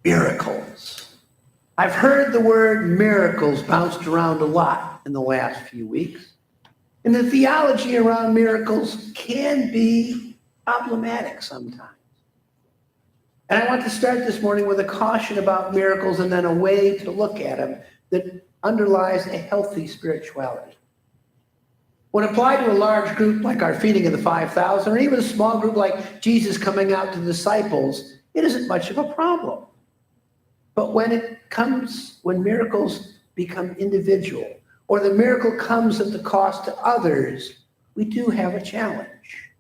Miracles. I've heard the word miracles bounced around a lot in the last few weeks. And the theology around miracles can be problematic sometimes. And I want to start this morning with a caution about miracles and then a way to look at them that underlies a healthy spirituality. When applied to a large group like our feeding of the 5,000, or even a small group like Jesus coming out to the disciples, it isn't much of a problem. But when miracles become individual, or the miracle comes at the cost to others, we do have a challenge.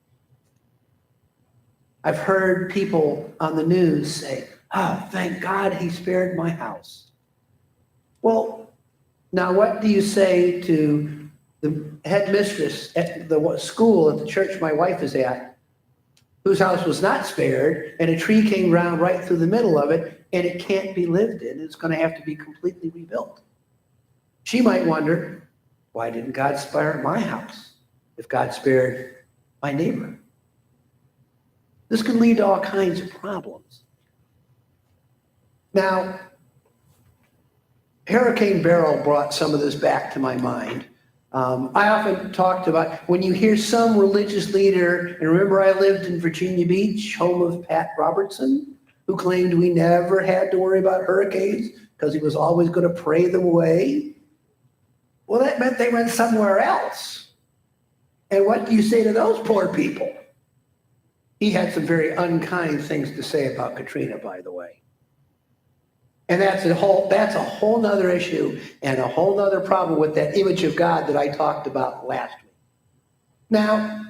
I've heard people on the news say, "Oh, thank God he spared my house." Well, now what do you say to the headmistress at the school at the church my wife is at, whose house was not spared, and a tree came down right through the middle of it, and it can't be lived in? It's going to have to be completely rebuilt. She might wonder, why didn't God spare my house if God spared my neighbor? This can lead to all kinds of problems. Now, Hurricane Beryl brought some of this back to my mind. I often talked about when you hear some religious leader, and remember I lived in Virginia Beach, home of Pat Robertson, who claimed we never had to worry about hurricanes because he was always going to pray them away. Well, that meant they went somewhere else. And what do you say to those poor people? He had some very unkind things to say about Katrina, by the way. And that's a whole nother issue and a whole nother problem with that image of God that I talked about last week. Now,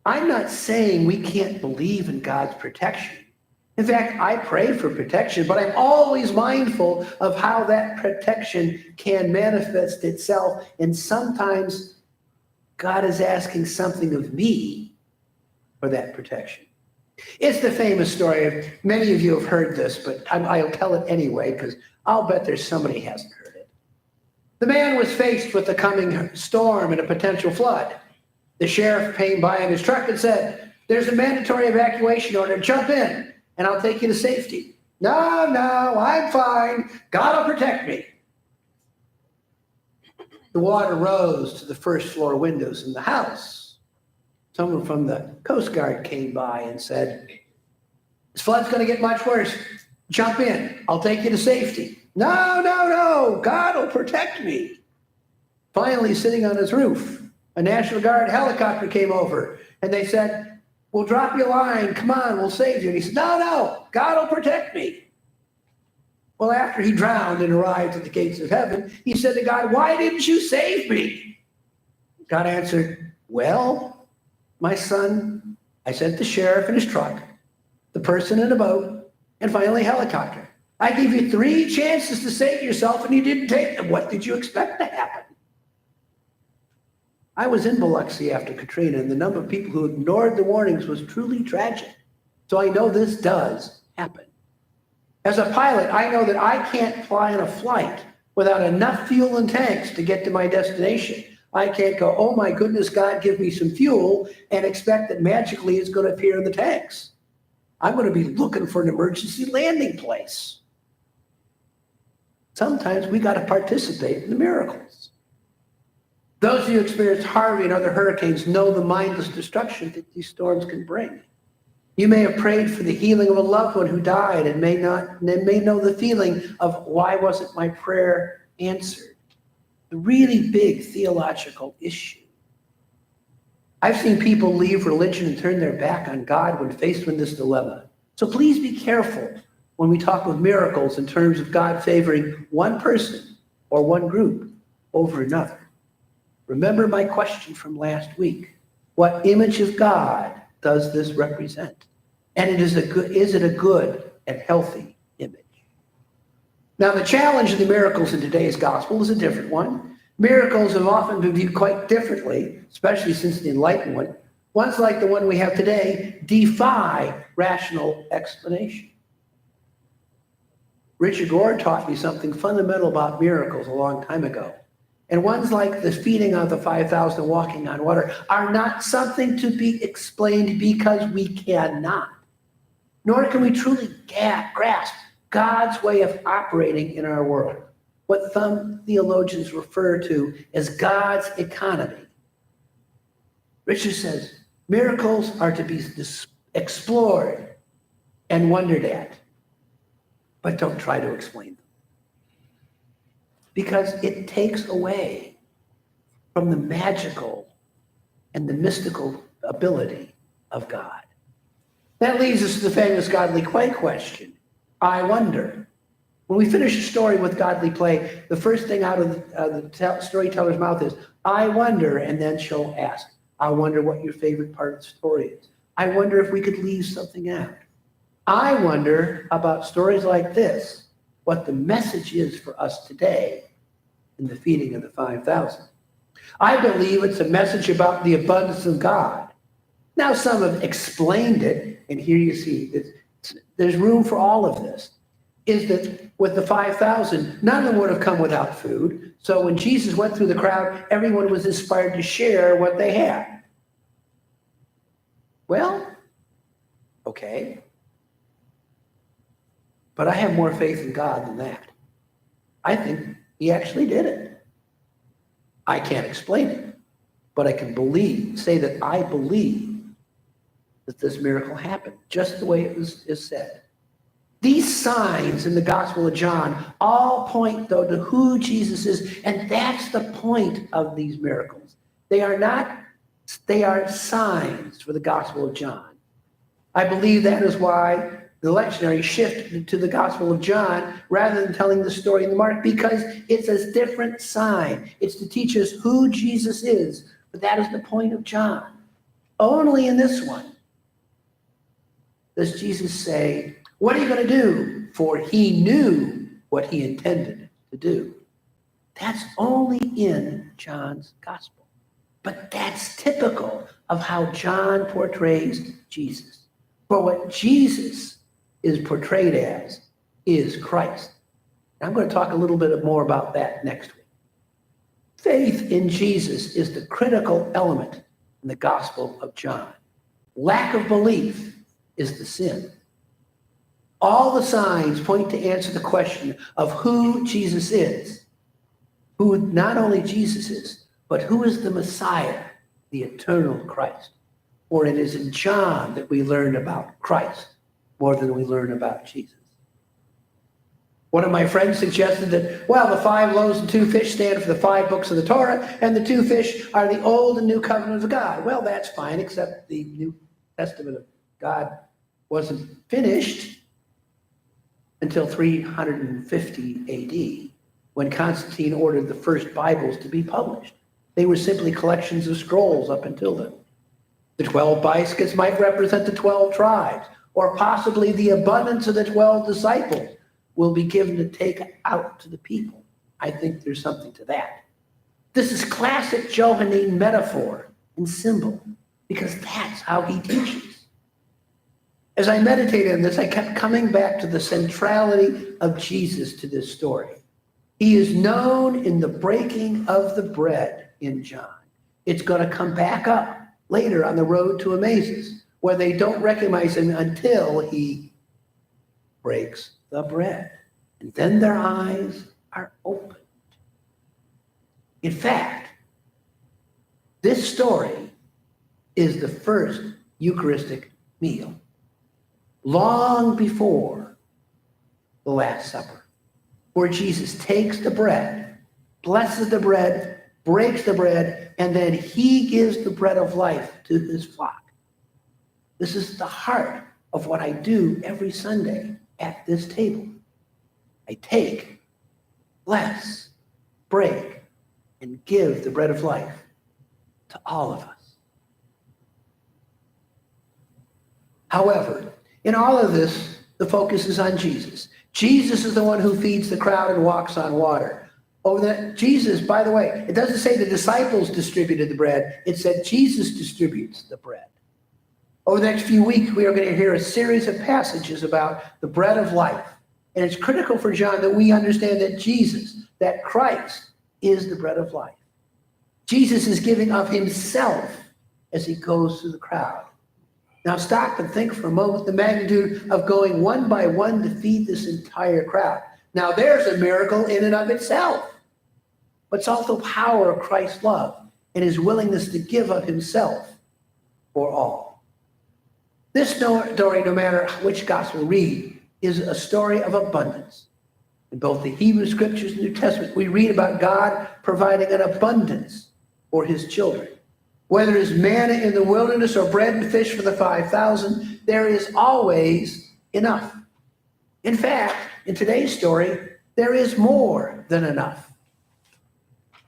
I'm not saying we can't believe in God's protection. In fact, I pray for protection, but I'm always mindful of how that protection can manifest itself. And sometimes God is asking something of me for that protection. It's the famous story. Many of you have heard this, but I'll tell it anyway because I'll bet there's somebody who hasn't heard it. The man was faced with the coming storm and a potential flood. The sheriff came by in his truck and said, "There's a mandatory evacuation order. Jump in and I'll take you to safety." No, I'm fine. God will protect me." The water rose to the first floor windows in the house. Someone from the Coast Guard came by and said, "This flood's going to get much worse. Jump in. I'll take you to safety." No. God will protect me. Finally, sitting on his roof, a National Guard helicopter came over and they said, "We'll drop you a line. Come on, we'll save you." And he said, No, God will protect me. Well, after he drowned and arrived at the gates of heaven, he said to God, "Why didn't you save me?" God answered, "Well, my son, I sent the sheriff in his truck, the person in a boat, and finally a helicopter. I gave you 3 chances to save yourself and you didn't take them. What did you expect to happen?" I was in Biloxi after Katrina, and the number of people who ignored the warnings was truly tragic. So I know this does happen. As a pilot, I know that I can't fly on a flight without enough fuel and tanks to get to my destination. I can't go, "Oh my goodness, God, give me some fuel," and expect that magically it's going to appear in the tanks. I'm going to be looking for an emergency landing place. Sometimes we got to participate in the miracles. Those of you who experienced Harvey and other hurricanes know the mindless destruction that these storms can bring. You may have prayed for the healing of a loved one who died and may know the feeling of, why wasn't my prayer answered? A really big theological issue. I've seen people leave religion and turn their back on God when faced with this dilemma. So please be careful when we talk of miracles in terms of God favoring one person or one group over another. Remember my question from last week. What image of God does this represent? And is it a good and healthy image? Now, the challenge of the miracles in today's gospel is a different one. Miracles have often been viewed quite differently, especially since the Enlightenment. Ones like the one we have today defy rational explanation. Richard Rohr taught me something fundamental about miracles a long time ago. And ones like the feeding of the 5,000 walking on water are not something to be explained because we cannot. Nor can we truly grasp God's way of operating in our world, what some theologians refer to as God's economy. Richard says miracles are to be explored and wondered at, but don't try to explain them. Because it takes away from the magical and the mystical ability of God. That leads us to the famous godly play question. I wonder. When we finish a story with godly play, the first thing out of the storyteller's mouth is, I wonder, and then she'll ask, I wonder what your favorite part of the story is. I wonder if we could leave something out. I wonder about stories like this, what the message is for us today in the feeding of the 5,000. I believe it's a message about the abundance of God. Now some have explained it, and here you see there's room for all of this, is that with the 5,000, none of them would have come without food. So when Jesus went through the crowd, everyone was inspired to share what they had. Well, okay. But I have more faith in God than that. I think he actually did it. I can't explain it, but I can say that I believe that this miracle happened, just the way it is said. These signs in the Gospel of John all point, though, to who Jesus is, and that's the point of these miracles. They are signs for the Gospel of John. I believe that is why the lectionary shifted to the Gospel of John rather than telling the story in the Mark, because it's a different sign. It's to teach us who Jesus is, but that is the point of John. Only in this one does Jesus say, what are you going to do? For he knew what he intended to do. That's only in John's Gospel. But that's typical of how John portrays Jesus. For what Jesus is portrayed as is Christ. I'm going to talk a little bit more about that next week. Faith in Jesus is the critical element in the Gospel of John. Lack of belief is the sin. All the signs point to answer the question of who Jesus is, who not only Jesus is, but who is the Messiah, the eternal Christ. For it is in John that we learn about Christ more than we learn about Jesus. One of my friends suggested that, well, the 5 loaves and 2 fish stand for the 5 books of the Torah, and the 2 fish are the Old and New Covenant of God. Well, that's fine, except the New Testament of God wasn't finished until 350 AD, when Constantine ordered the first Bibles to be published. They were simply collections of scrolls up until then. The 12 baskets might represent the 12 tribes, or possibly the abundance of the 12 disciples will be given to take out to the people. I think there's something to that. This is classic Johannine metaphor and symbol, because that's how he teaches. As I meditated on this, I kept coming back to the centrality of Jesus to this story. He is known in the breaking of the bread in John. It's going to come back up later on the road to Emmaus, where they don't recognize him until he breaks the bread. And then their eyes are opened. In fact, this story is the first Eucharistic meal, long before the Last Supper, where Jesus takes the bread, blesses the bread, breaks the bread, and then he gives the bread of life to his flock. This is the heart of what I do every Sunday at this table. I take, bless, break, and give the bread of life to all of us. However, in all of this, the focus is on Jesus. Jesus is the one who feeds the crowd and walks on water. Jesus, by the way, it doesn't say the disciples distributed the bread. It said Jesus distributes the bread. Over the next few weeks, we are going to hear a series of passages about the bread of life. And it's critical for John that we understand that Jesus, that Christ, is the bread of life. Jesus is giving of himself as he goes through the crowd. Now stop and think for a moment the magnitude of going one by one to feed this entire crowd. Now there's a miracle in and of itself, but it's also power of Christ's love and his willingness to give of himself for all. This story, no matter which gospel read, is a story of abundance. In both the Hebrew scriptures and New Testament, we read about God providing an abundance for his children. Whether it's manna in the wilderness or bread and fish for the 5,000, there is always enough. In fact, in today's story, there is more than enough.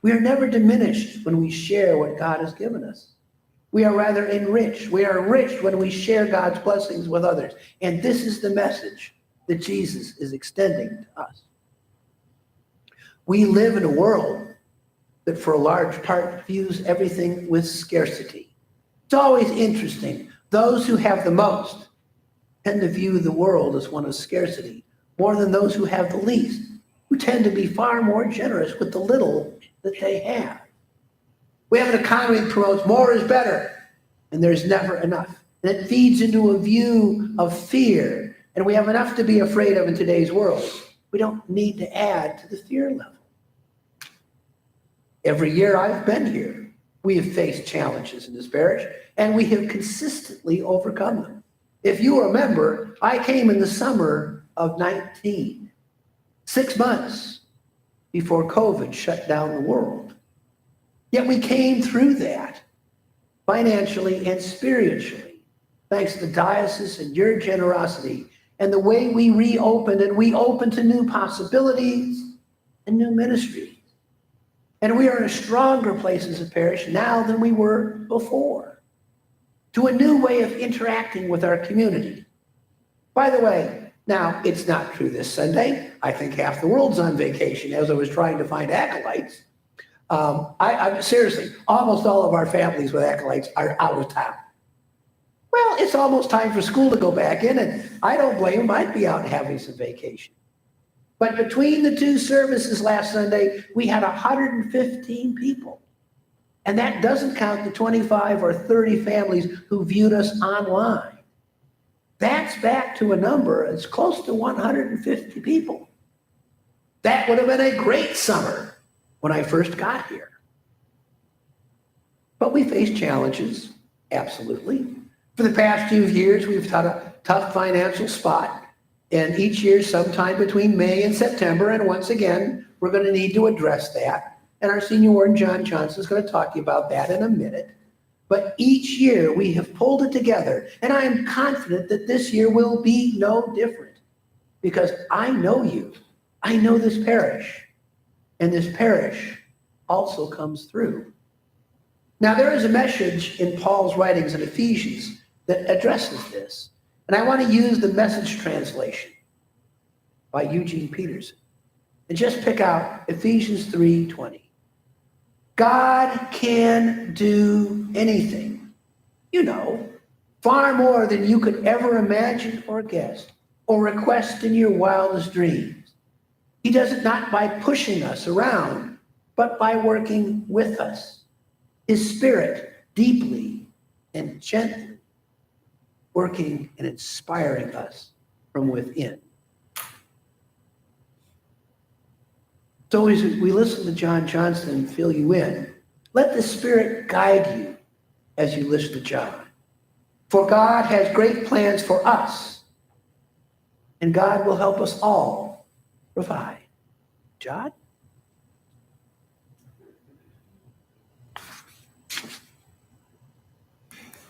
We are never diminished when we share what God has given us. We are rather enriched. We are enriched when we share God's blessings with others. And this is the message that Jesus is extending to us. We live in a world that for a large part views everything with scarcity. It's always interesting. Those who have the most tend to view the world as one of scarcity more than those who have the least, who tend to be far more generous with the little that they have. We have an economy that promotes more is better, and there's never enough. And it feeds into a view of fear, and we have enough to be afraid of in today's world. We don't need to add to the fear level. Every year I've been here, we have faced challenges in this parish, and we have consistently overcome them. If you remember, I came in the summer of 19, 6 months before COVID shut down the world. Yet we came through that financially and spiritually, thanks to the diocese and your generosity and the way we reopened, and we opened to new possibilities and new ministries. And we are in a stronger place as a parish now than we were before, to a new way of interacting with our community. By the way, now it's not true this Sunday. I think half the world's on vacation as I was trying to find acolytes. I'm seriously, almost all of our families with acolytes are out of town. Well, it's almost time for school to go back in, and I don't blame them. I'd be out having some vacation. But between the two services last Sunday, we had 115 people. And that doesn't count the 25 or 30 families who viewed us online. That's back to a number that's close to 150 people. That would have been a great summer when I first got here. But we face challenges, absolutely. For the past few years, we've had a tough financial spot. And each year, sometime between May and September, and once again, we're going to need to address that. And our senior warden, John Johnson, is going to talk to you about that in a minute. But each year, we have pulled it together. And I am confident that this year will be no different. Because I know you. I know this parish. And this parish also comes through. Now, there is a message in Paul's writings in Ephesians that addresses this. And I want to use the Message translation by Eugene Peterson and just pick out Ephesians 3:20. God can do anything, far more than you could ever imagine or guess or request in your wildest dreams. He does it not by pushing us around, but by working with us. His Spirit deeply and gently working and inspiring us from within. So as we listen to John Johnston and fill you in, let the Spirit guide you as you listen to John. For God has great plans for us, and God will help us all provide. John?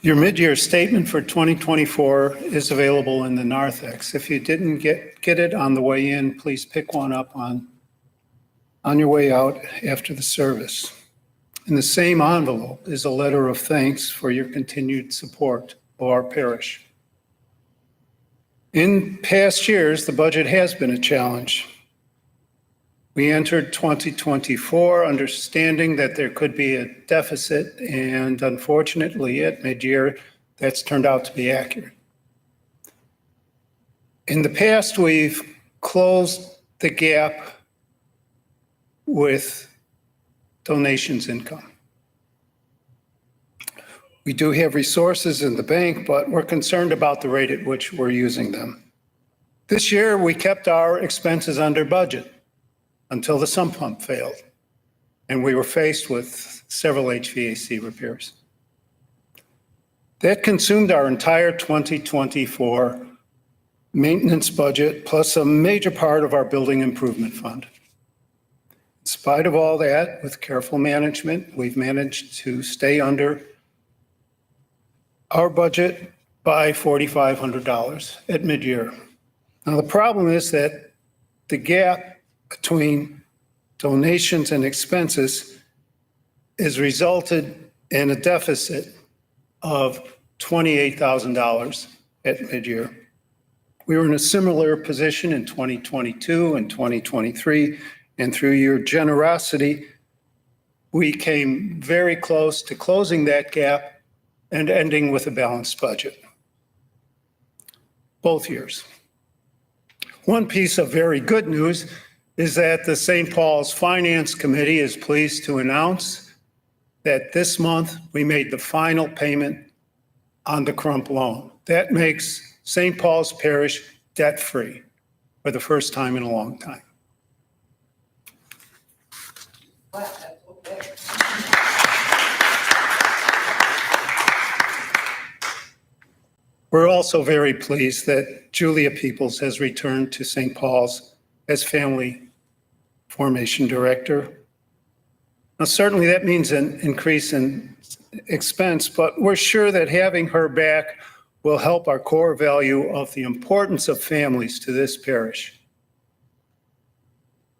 Your mid-year statement for 2024 is available in the narthex. If you didn't get it on the way in, please pick one up on your way out after the service. In the same envelope is a letter of thanks for your continued support of our parish. In past years, the budget has been a challenge. We entered 2024 understanding that there could be a deficit, and unfortunately at mid-year, that's turned out to be accurate. In the past, we've closed the gap with donations income. We do have resources in the bank, but we're concerned about the rate at which we're using them. This year, we kept our expenses under budget until the sump pump failed, and we were faced with several HVAC repairs. That consumed our entire 2024 maintenance budget, plus a major part of our building improvement fund. In spite of all that, with careful management, we've managed to stay under our budget by $4,500 at mid-year. Now, the problem is that the gap between donations and expenses has resulted in a deficit of $28,000 at mid-year. We were in a similar position in 2022 and 2023, and through your generosity, we came very close to closing that gap and ending with a balanced budget, both years. One piece of very good news is that the St. Paul's Finance Committee is pleased to announce that this month we made the final payment on the Crump loan. That makes St. Paul's Parish debt-free for the first time in a long time. We're also very pleased that Julia Peoples has returned to St. Paul's as family formation director. Now, certainly that means an increase in expense, but we're sure that having her back will help our core value of the importance of families to this parish.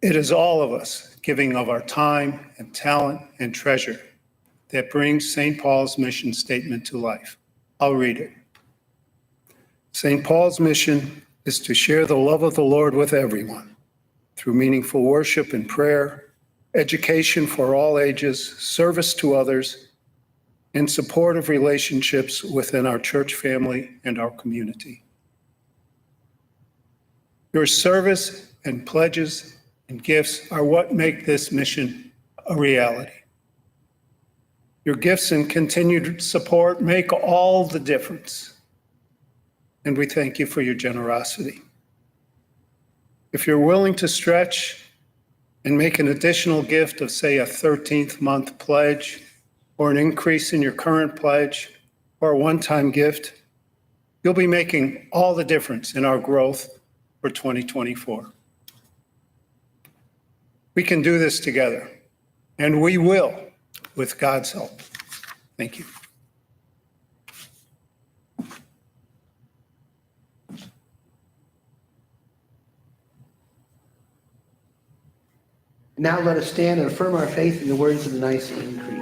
It is all of us giving of our time and talent and treasure that brings St. Paul's mission statement to life. I'll read it. St. Paul's mission is to share the love of the Lord with everyone through meaningful worship and prayer, education for all ages, service to others, and supportive relationships within our church family and our community. Your service and pledges and gifts are what make this mission a reality. Your gifts and continued support make all the difference. And we thank you for your generosity. If you're willing to stretch and make an additional gift of, say, a 13th month pledge, or an increase in your current pledge, or a one-time gift, you'll be making all the difference in our growth for 2024. We can do this together, and we will, with God's help. Thank you. Now let us stand and affirm our faith in the words of the Nicene Creed.